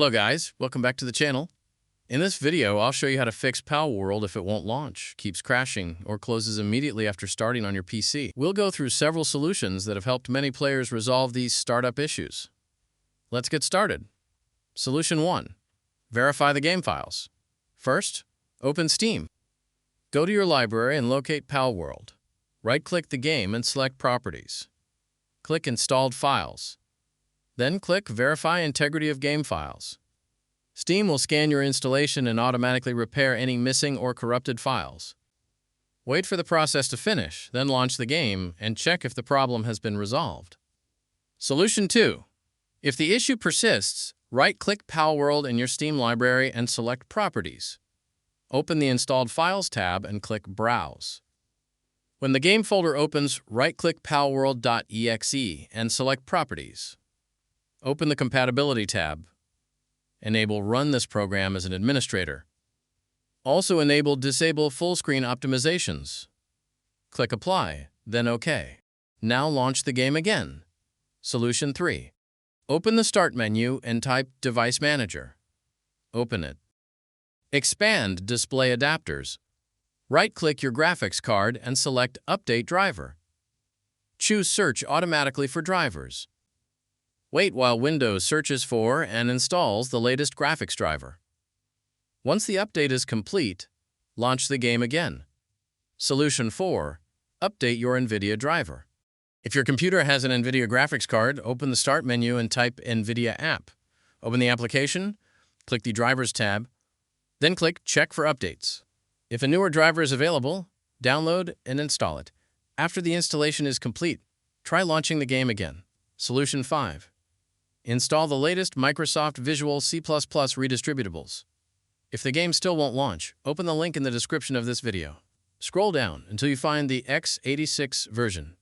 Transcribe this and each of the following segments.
Hello guys, welcome back to the channel. In this video, I'll show you how to fix Palworld if it won't launch, keeps crashing, or closes immediately after starting on your PC. We'll go through several solutions that have helped many players resolve these startup issues. Let's get started. Solution 1. Verify the game files. First, open Steam. Go to your library and locate Palworld. Right-click the game and select Properties. Click Installed Files. Then click Verify Integrity of Game Files. Steam will scan your installation and automatically repair any missing or corrupted files. Wait for the process to finish, then launch the game and check if the problem has been resolved. Solution 2. If the issue persists, right-click Palworld in your Steam library and select Properties. Open the Installed Files tab and click Browse. When the game folder opens, right-click palworld.exe and select Properties. Open the Compatibility tab. Enable Run this program as an administrator. Also Disable Full Screen Optimizations. Click Apply, then OK. Now launch the game again. Solution 3. Open the Start menu and type Device Manager. Open it. Expand Display Adapters. Right-click your graphics card and select Update Driver. Choose Search automatically for drivers. Wait while Windows searches for and installs the latest graphics driver. Once the update is complete, launch the game again. Solution 4. Update your NVIDIA driver. If your computer has an NVIDIA graphics card, open the Start menu and type NVIDIA App. Open the application, click the Drivers tab, then click Check for Updates. If a newer driver is available, download and install it. After the installation is complete, try launching the game again. Solution 5. Install the latest Microsoft Visual C++ redistributables. If the game still won't launch, open the link in the description of this video. Scroll down until you find the x86 version.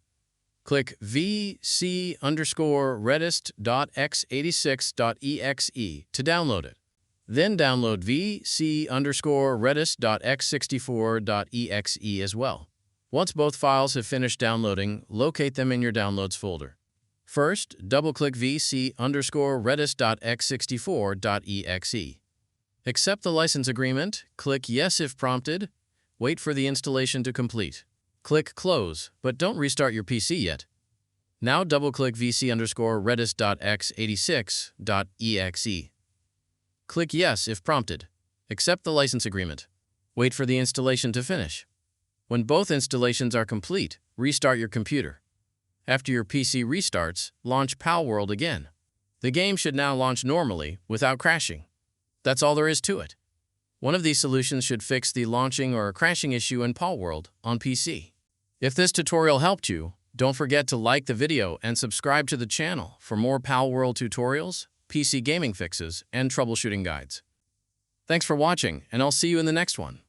Click vc_redist.x86.exe to download it. Then download vc_redist.x64.exe as well. Once both files have finished downloading, locate them in your Downloads folder. First, double-click vc_redist.x64.exe. Accept the license agreement, click Yes if prompted, wait for the installation to complete. Click Close, but don't restart your PC yet. Now double-click vc_redist.x86.exe. Click Yes if prompted. Accept the license agreement. Wait for the installation to finish. When both installations are complete, restart your computer. After your PC restarts, launch Palworld again. The game should now launch normally without crashing. That's all there is to it. One of these solutions should fix the launching or crashing issue in Palworld on PC. If this tutorial helped you, don't forget to like the video and subscribe to the channel for more Palworld tutorials, PC gaming fixes, and troubleshooting guides. Thanks for watching, and I'll see you in the next one.